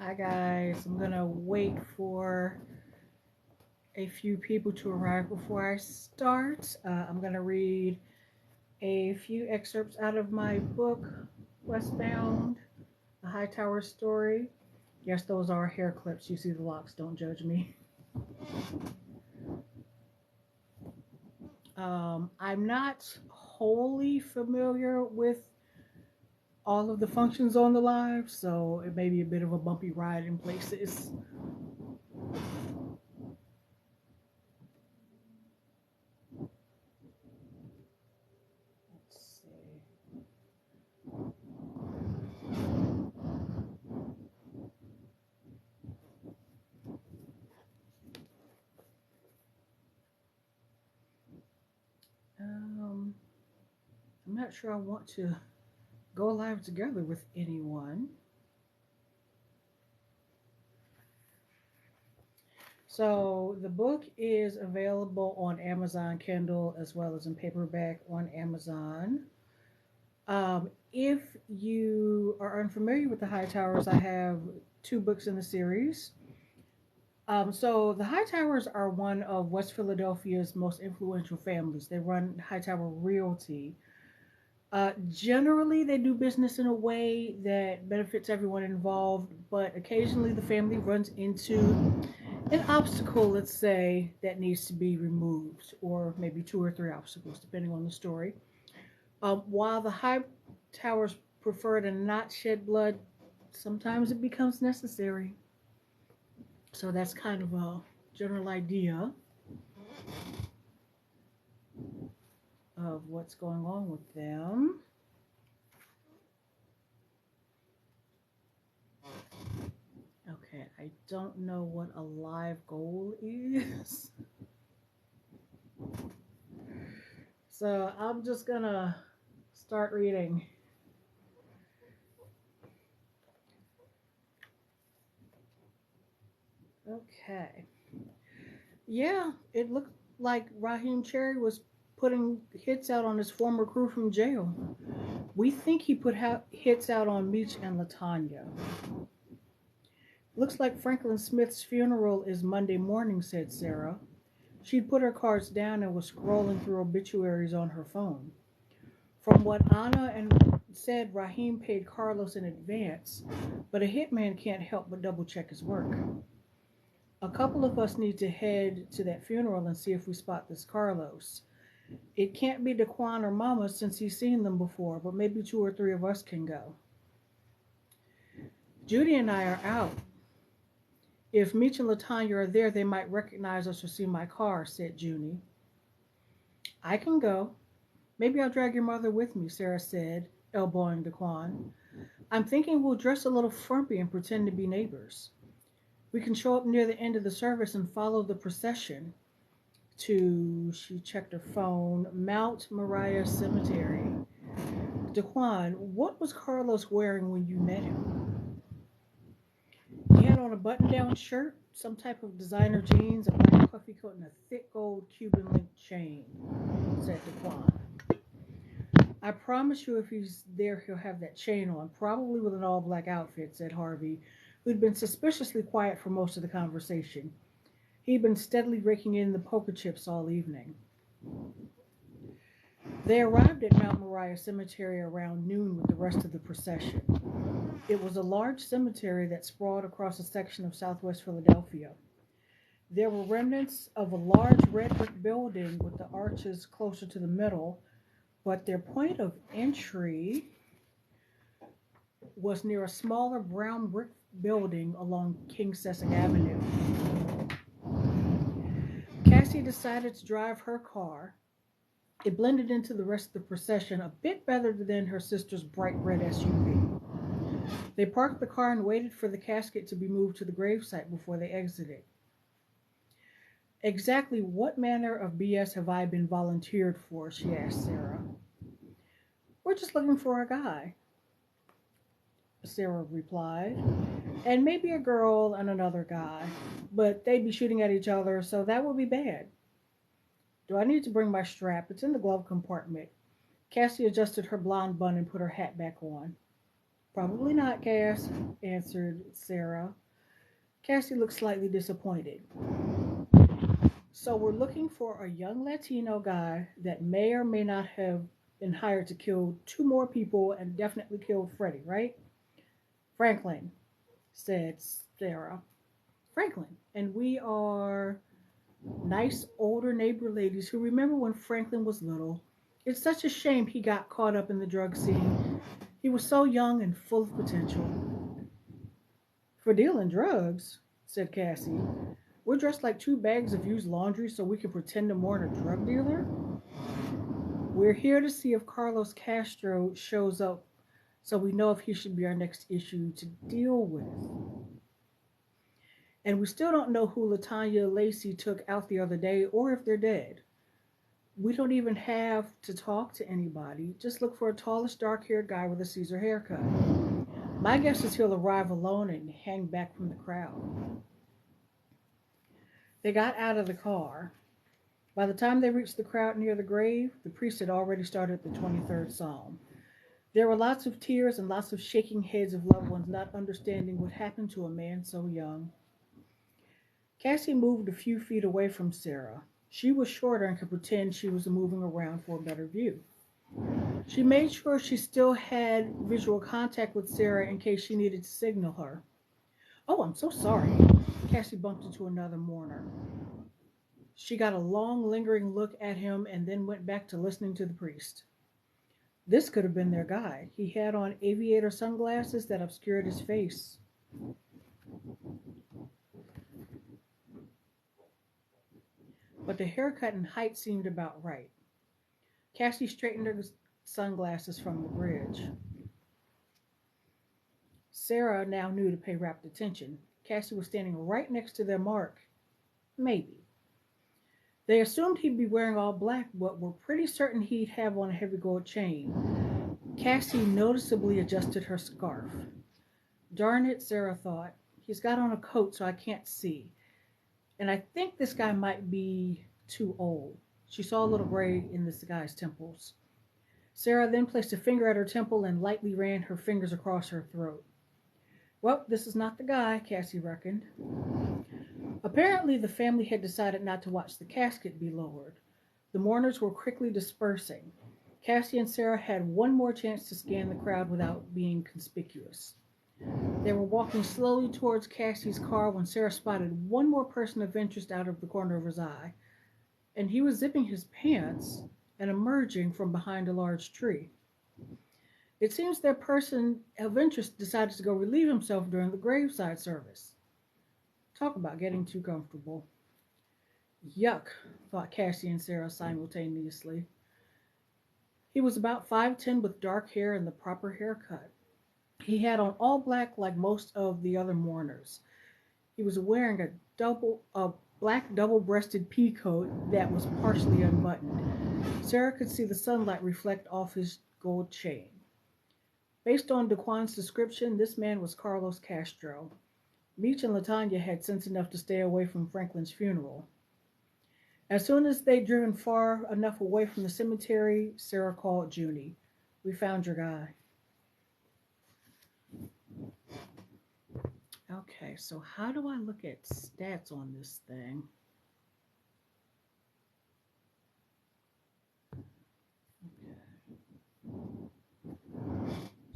Hi guys, I'm gonna wait for a few people to arrive before I start. I'm gonna read a few excerpts out of my book, Westbound, a Hightower story. Yes, those are hair clips. You see the locks, don't judge me. I'm not wholly familiar with all of the functions on the live, so it may be a bit of a bumpy ride in places. Let's see. Um, I'm not sure I want to go live together with anyone. So the book is available on Amazon Kindle as well as in paperback on Amazon. If you are unfamiliar with the Hightowers, I have two books in the series. So the Hightowers are one of West Philadelphia's most influential families. They run Hightower Realty. Generally, they do business in a way that benefits everyone involved, but occasionally the family runs into an obstacle, let's say, that needs to be removed, or maybe two or three obstacles, depending on the story. While the High Towers prefer to not shed blood, sometimes it becomes necessary. So that's kind of a general idea of what's going on with them. Okay, I don't know what a live goal is. So I'm just gonna start reading. Okay. Yeah, it looked like Raheem Cherry was putting hits out on his former crew from jail. We think he put hits out on Meech and Latanya. Looks like Franklin Smith's funeral is Monday morning, said Sarah. She'd put her cards down and was scrolling through obituaries on her phone. From what Anna and said, Raheem paid Carlos in advance, but a hitman can't help but double check his work. A couple of us need to head to that funeral and see if we spot this Carlos. It can't be Daquan or Mama since he's seen them before, but maybe two or three of us can go. Judy and I are out. If Meech and Latanya are there, they might recognize us or see my car, said Juney. I can go. Maybe I'll drag your mother with me, Sarah said, elbowing Daquan. I'm thinking we'll dress a little frumpy and pretend to be neighbors. We can show up near the end of the service and follow the procession to, she checked her phone, Mount Moriah Cemetery. Daquan, what was Carlos wearing when you met him? He had on a button-down shirt, some type of designer jeans, a black puffy coat, and a thick gold Cuban link chain, said Daquan. I promise you if he's there, he'll have that chain on, probably with an all-black outfit, said Harvey, who'd been suspiciously quiet for most of the conversation. He'd been steadily raking in the poker chips all evening. They arrived at Mount Moriah Cemetery around noon with the rest of the procession. It was a large cemetery that sprawled across a section of southwest Philadelphia. There were remnants of a large red brick building with the arches closer to the middle, but their point of entry was near a smaller brown brick building along King Cecil Avenue. Cassie decided to drive her car. It blended into the rest of the procession a bit better than her sister's bright red SUV. They parked the car and waited for the casket to be moved to the gravesite before they exited. Exactly what manner of BS have I been volunteered for? She asked Sarah. We're just looking for a guy, Sarah replied. And maybe a girl and another guy. But they'd be shooting at each other, so that would be bad. Do I need to bring my strap? It's in the glove compartment. Cassie adjusted her blonde bun and put her hat back on. Probably not, Cass, answered Sarah. Cassie looked slightly disappointed. So we're looking for a young Latino guy that may or may not have been hired to kill two more people and definitely killed Freddie, right? Franklin, said Sarah. Franklin. And we are nice older neighbor ladies who remember when Franklin was little. It's such a shame he got caught up in the drug scene. He was so young and full of potential. For dealing drugs, said Cassie. We're dressed like two bags of used laundry so we can pretend to mourn a drug dealer? We're here to see if Carlos Castro shows up so we know if he should be our next issue to deal with. And we still don't know who Latanya Lacey took out the other day or if they're dead. We don't even have to talk to anybody. Just look for a tallish, dark haired guy with a Caesar haircut. My guess is he'll arrive alone and hang back from the crowd. They got out of the car. By the time they reached the crowd near the grave, the priest had already started the 23rd Psalm. There were lots of tears and lots of shaking heads of loved ones not understanding what happened to a man so young. Cassie moved a few feet away from Sarah. She was shorter and could pretend she was moving around for a better view. She made sure she still had visual contact with Sarah in case she needed to signal her. Oh, I'm so sorry. Cassie bumped into another mourner. She got a long, lingering look at him and then went back to listening to the priest. This could have been their guide. He had on aviator sunglasses that obscured his face. But the haircut and height seemed about right. Cassie straightened her sunglasses from the bridge. Sarah now knew to pay rapt attention. Cassie was standing right next to their mark. Maybe. They assumed he'd be wearing all black, but were pretty certain he'd have on a heavy gold chain. Cassie noticeably adjusted her scarf. Darn it, Sarah thought. He's got on a coat so I can't see. And I think this guy might be too old. She saw a little gray in this guy's temples. Sarah then placed a finger at her temple and lightly ran her fingers across her throat. Well, this is not the guy, Cassie reckoned. Apparently, the family had decided not to watch the casket be lowered. The mourners were quickly dispersing. Cassie and Sarah had one more chance to scan the crowd without being conspicuous. They were walking slowly towards Cassie's car when Sarah spotted one more person of interest out of the corner of his eye, and he was zipping his pants and emerging from behind a large tree. It seems their person of interest decided to go relieve himself during the graveside service. Talk about getting too comfortable. Yuck, thought Cassie and Sarah simultaneously. He was about 5'10" with dark hair and the proper haircut. He had on all black like most of the other mourners. He was wearing a black double-breasted pea coat that was partially unbuttoned. Sarah could see the sunlight reflect off his gold chain. Based on Daquan's description, this man was Carlos Castro. Meech and Latanya had sense enough to stay away from Franklin's funeral. As soon as they'd driven far enough away from the cemetery, Sarah called Juney. We found your guy. Okay, so how do I look at stats on this thing? Okay.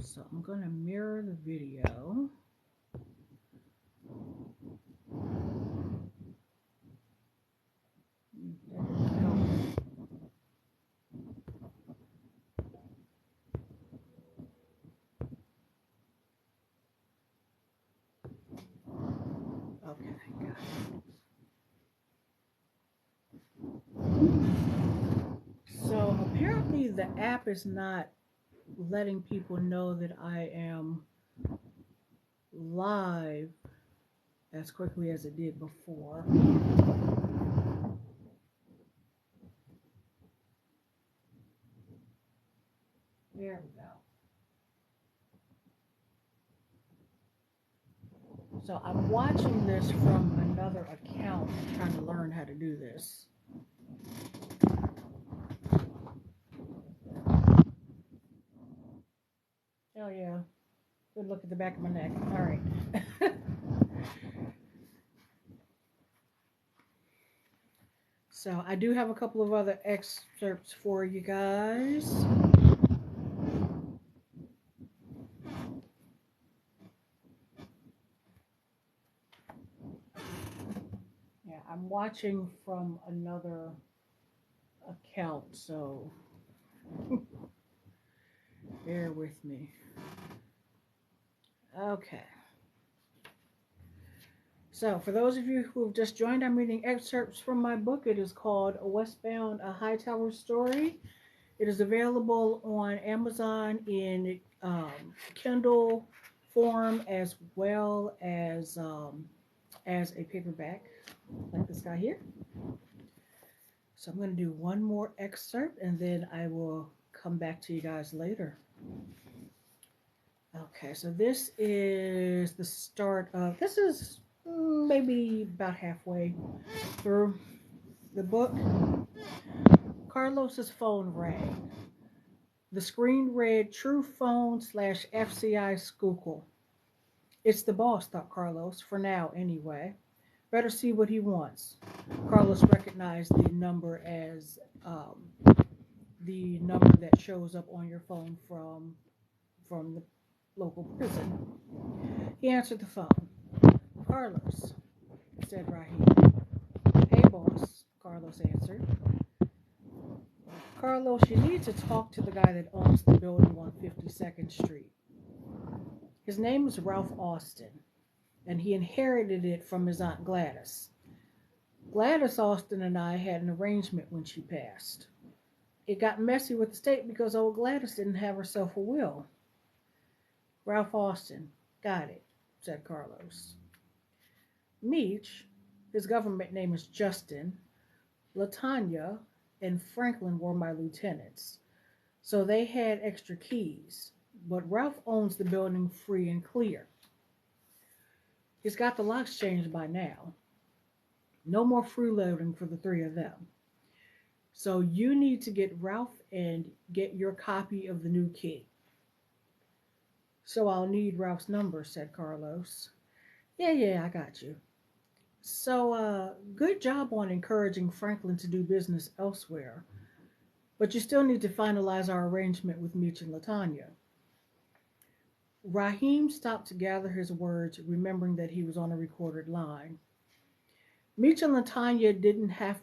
So I'm going to mirror the video. Okay, got it. So apparently the app is not letting people know that I am live as quickly as it did before. There we go. So I'm watching this from another account, trying to learn how to do this. Hell yeah. Good look at the back of my neck. All right. So I do have a couple of other excerpts for you guys. Yeah, I'm watching from another account, so bear with me. Okay. So, for those of you who have just joined, I'm reading excerpts from my book. It is called Westbound, a Hightower Story. It is available on Amazon in Kindle form as well as a paperback, like this guy here. So I'm going to do one more excerpt and then I will come back to you guys later. Okay, so this is the start of, this is maybe about halfway through the book. Carlos's phone rang. The screen read True Phone / FCI Schuylkill. It's the boss, thought Carlos, for now anyway. Better see what he wants. Carlos recognized the number as the number that shows up on your phone from the local prison. He answered the phone. Carlos, said Raheem. Hey, boss, Carlos answered. Carlos, you need to talk to the guy that owns the building on 52nd Street. His name is Ralph Austin, and he inherited it from his Aunt Gladys. Gladys Austin and I had an arrangement when she passed. It got messy with the state because old Gladys didn't have herself a will. Ralph Austin, got it, said Carlos. Meech, his government name is Justin, LaTanya, and Franklin were my lieutenants, so they had extra keys, but Ralph owns the building free and clear. He's got the locks changed by now. No more freeloading for the three of them. So you need to get Ralph and get your copy of the new key. So I'll need Ralph's number, said Carlos. Yeah, I got you. So, good job on encouraging Franklin to do business elsewhere. But you still need to finalize our arrangement with Meech and LaTanya. Raheem stopped to gather his words, remembering that he was on a recorded line. Meech and LaTanya didn't have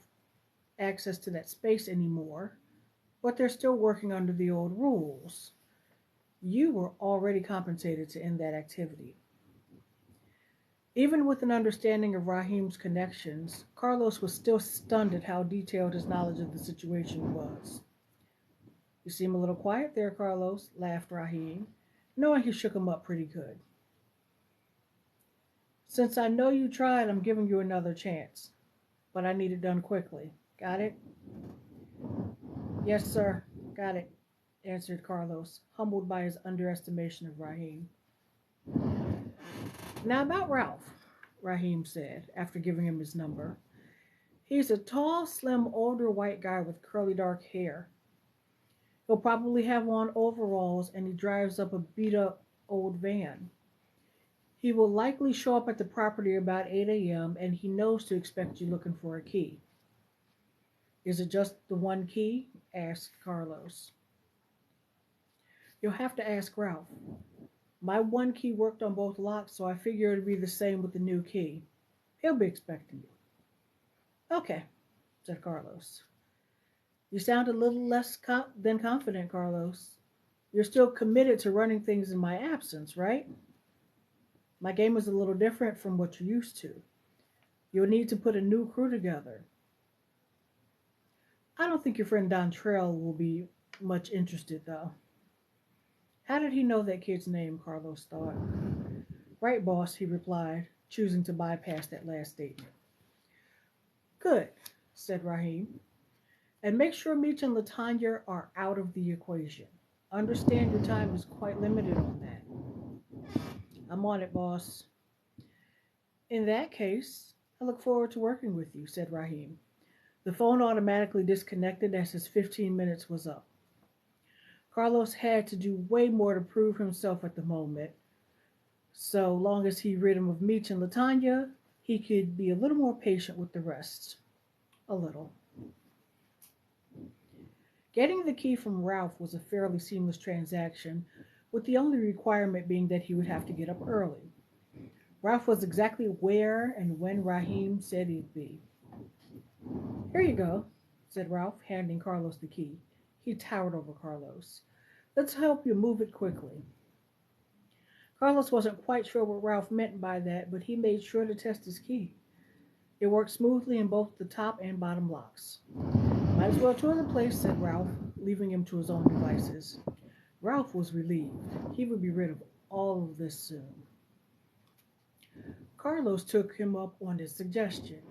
access to that space anymore, but they're still working under the old rules. You were already compensated to end that activity. Even with an understanding of Raheem's connections, Carlos was still stunned at how detailed his knowledge of the situation was. You seem a little quiet there, Carlos, laughed Raheem, knowing he shook him up pretty good. Since I know you tried, I'm giving you another chance, but I need it done quickly. Got it? Yes, sir. Got it, answered Carlos, humbled by his underestimation of Raheem. Now about Ralph, Raheem said, after giving him his number. He's a tall, slim, older white guy with curly dark hair. He'll probably have on overalls and he drives up a beat-up old van. He will likely show up at the property about 8 a.m. and he knows to expect you looking for a key. Is it just the one key? Asked Carlos. You'll have to ask Ralph. My one key worked on both locks, so I figure it'd be the same with the new key. He'll be expecting you. Okay, said Carlos. You sound a little less than confident, Carlos. You're still committed to running things in my absence, right? My game is a little different from what you're used to. You'll need to put a new crew together. I don't think your friend Dontrell will be much interested, though. How did he know that kid's name, Carlos thought. Right, boss, he replied, choosing to bypass that last statement. Good, said Raheem. And make sure Meech and LaTanya are out of the equation. Understand your time is quite limited on that. I'm on it, boss. In that case, I look forward to working with you, said Raheem. The phone automatically disconnected as his 15 minutes was up. Carlos had to do way more to prove himself at the moment, So long as he rid him of Meech and Latanya, he could be a little more patient with the rest. A little. Getting the key from Ralph was a fairly seamless transaction, with the only requirement being that he would have to get up early. Ralph was exactly where and when Raheem said he'd be. "Here you go," said Ralph, handing Carlos the key. He towered over Carlos. "Let's help you move it quickly." Carlos wasn't quite sure what Ralph meant by that, but he made sure to test his key. It worked smoothly in both the top and bottom locks. "Might as well tour the place," said Ralph, leaving him to his own devices. Ralph was relieved. He would be rid of all of this soon. Carlos took him up on his suggestion.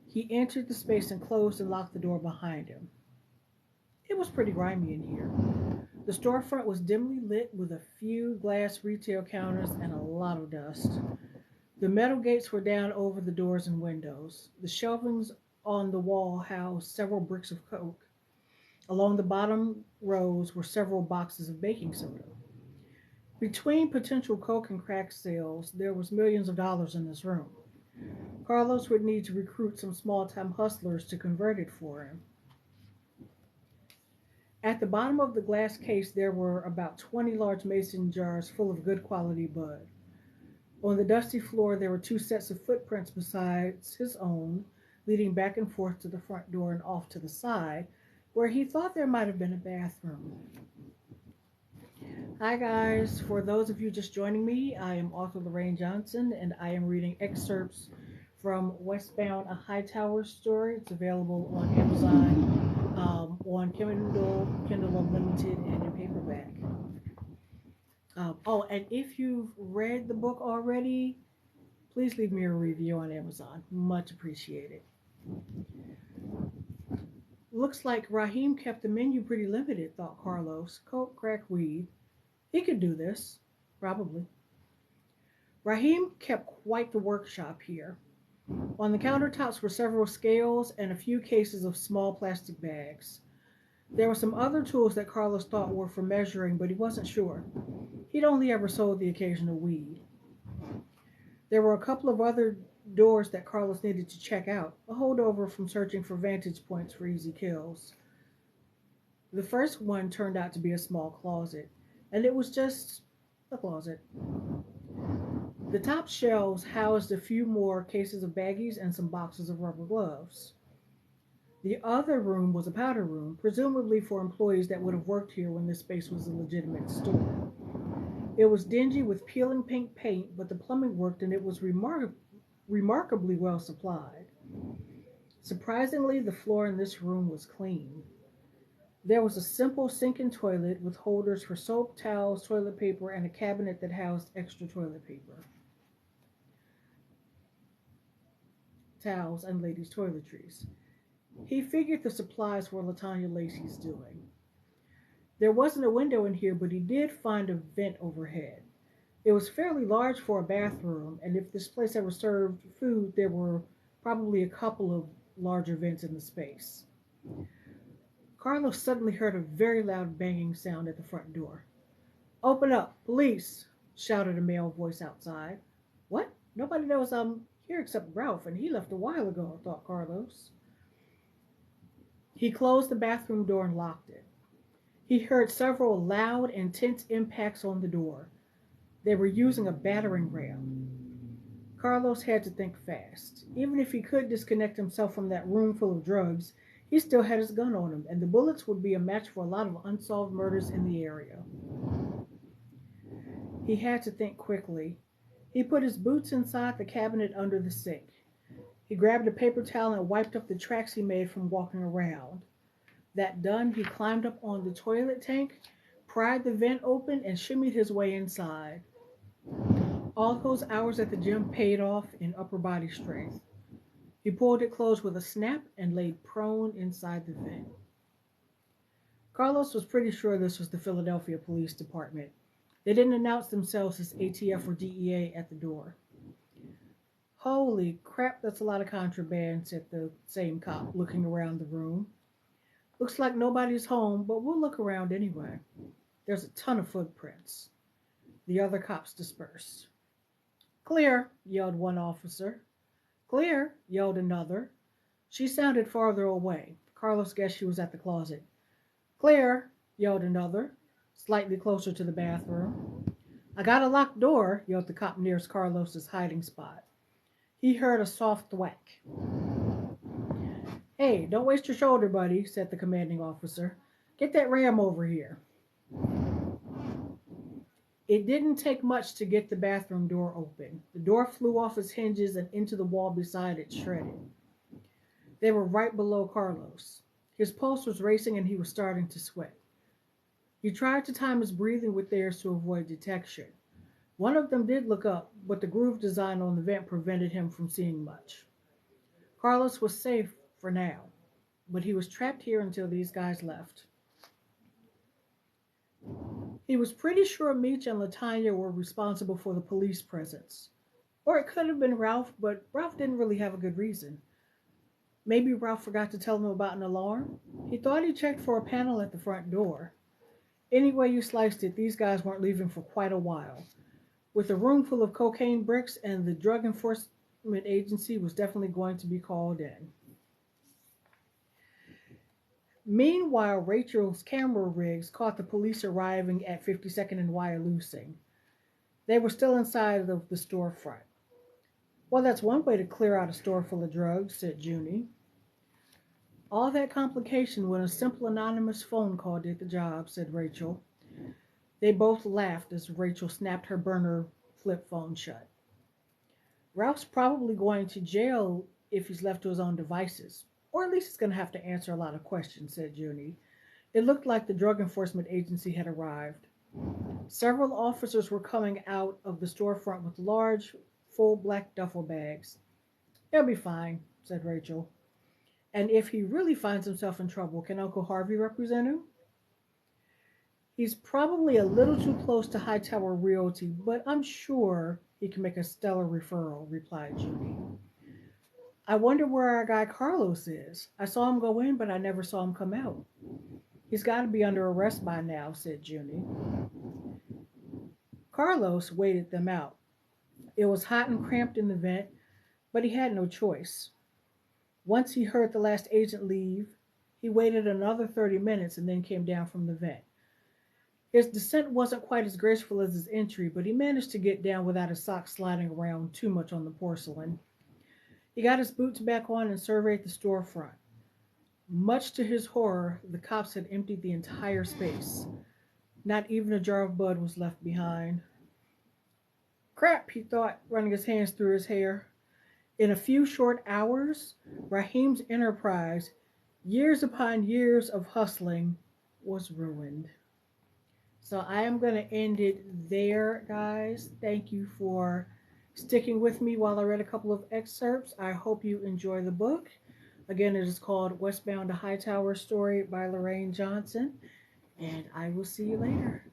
He entered the space and closed and locked the door behind him. It was pretty grimy in here. The storefront was dimly lit with a few glass retail counters and a lot of dust. The metal gates were down over the doors and windows. The shelvings on the wall housed several bricks of coke. Along the bottom rows were several boxes of baking soda. Between potential coke and crack sales, there was millions of dollars in this room. Carlos would need to recruit some small-time hustlers to convert it for him. At the bottom of the glass case, there were about 20 large mason jars full of good quality bud. On the dusty floor, there were two sets of footprints besides his own, leading back and forth to the front door and off to the side, where he thought there might have been a bathroom. Hi guys, for those of you just joining me, I am author Lorrayne Johnson, and I am reading excerpts from Westbound, a Hightower story. It's available on Amazon, on Kindle, Kindle Unlimited, and in paperback. And if you've read the book already, please leave me a review on Amazon. Much appreciated. Looks like Raheem kept the menu pretty limited, thought Carlos. Coke, crack, weed. He could do this. Probably. Raheem kept quite the workshop here. On the countertops were several scales and a few cases of small plastic bags. There were some other tools that Carlos thought were for measuring, but he wasn't sure. He'd only ever sold the occasional weed. There were a couple of other doors that Carlos needed to check out, a holdover from searching for vantage points for easy kills. The first one turned out to be a small closet, and it was just a closet. The top shelves housed a few more cases of baggies and some boxes of rubber gloves. The other room was a powder room, presumably for employees that would have worked here when this space was a legitimate store. It was dingy with peeling pink paint, but the plumbing worked and it was remarkably well supplied. Surprisingly, the floor in this room was clean. There was a simple sink and toilet with holders for soap, towels, toilet paper, and a cabinet that housed extra toilet paper, towels, and ladies' toiletries. He figured the supplies were Latanya Lacey's doing. There wasn't a window in here, but he did find a vent overhead. It was fairly large for a bathroom, and if this place ever served food, there were probably a couple of larger vents in the space. Carlos suddenly heard a very loud banging sound at the front door. "Open up! Police!" shouted a male voice outside. "What? Nobody knows I'm here except Ralph, and he left a while ago," thought Carlos. He closed the bathroom door and locked it. He heard several loud, intense impacts on the door. They were using a battering ram. Carlos had to think fast. Even if he could disconnect himself from that room full of drugs, he still had his gun on him, and the bullets would be a match for a lot of unsolved murders in the area. He had to think quickly. He put his boots inside the cabinet under the sink. He grabbed a paper towel and wiped up the tracks he made from walking around. That done, he climbed up on the toilet tank, pried the vent open, and shimmied his way inside. All those hours at the gym paid off in upper body strength. He pulled it closed with a snap and laid prone inside the vent. Carlos was pretty sure this was the Philadelphia Police Department. They didn't announce themselves as ATF or DEA at the door. "Holy crap, that's a lot of contraband," said the same cop, looking around the room. "Looks like nobody's home, but we'll look around anyway. There's a ton of footprints." The other cops dispersed. Clear, yelled one officer. Clear, yelled another. She sounded farther away. Carlos guessed she was at the closet. Clear, yelled another, slightly closer to the bathroom. I got a locked door, yelled the cop nearest Carlos's hiding spot. He heard a soft thwack. Hey, don't waste your shoulder, buddy, said the commanding officer. Get that ram over here. It didn't take much to get the bathroom door open. The door flew off its hinges and into the wall beside it, shredded. They were right below Carlos. His pulse was racing and he was starting to sweat. He tried to time his breathing with theirs to avoid detection. One of them did look up, but the groove design on the vent prevented him from seeing much. Carlos was safe for now, but he was trapped here until these guys left. He was pretty sure Meech and Latanya were responsible for the police presence. Or it could have been Ralph, but Ralph didn't really have a good reason. Maybe Ralph forgot to tell him about an alarm. He thought he checked for a panel at the front door. Any way you sliced it, these guys weren't leaving for quite a while. With a room full of cocaine bricks, and the Drug Enforcement Agency was definitely going to be called in. Meanwhile, Rachel's camera rigs caught the police arriving at 52nd and Wyalusing. They were still inside of the storefront. Well, that's one way to clear out a store full of drugs, said Juney. All that complication when a simple anonymous phone call did the job, said Rachel. They both laughed as Rachel snapped her burner flip phone shut. Ralph's probably going to jail if he's left to his own devices. Or at least he's going to have to answer a lot of questions, said Juney. It looked like the Drug Enforcement Agency had arrived. Several officers were coming out of the storefront with large, full black duffel bags. He'll be fine, said Rachel. And if he really finds himself in trouble, can Uncle Harvey represent him? He's probably a little too close to Hightower Realty, but I'm sure he can make a stellar referral, replied Judy. I wonder where our guy Carlos is. I saw him go in, but I never saw him come out. He's got to be under arrest by now, said Juney. Carlos waited them out. It was hot and cramped in the vent, but he had no choice. Once he heard the last agent leave, he waited another 30 minutes and then came down from the vent. His descent wasn't quite as graceful as his entry, but he managed to get down without his socks sliding around too much on the porcelain. He got his boots back on and surveyed the storefront. Much to his horror, the cops had emptied the entire space. Not even a jar of bud was left behind. Crap, he thought, running his hands through his hair. In a few short hours, Raheem's enterprise, years upon years of hustling, was ruined. So I am going to end it there, guys. Thank you for sticking with me while I read a couple of excerpts. I hope you enjoy the book. Again, it is called Westbound to Hightower Story by Lorrayne Johnson. And I will see you later.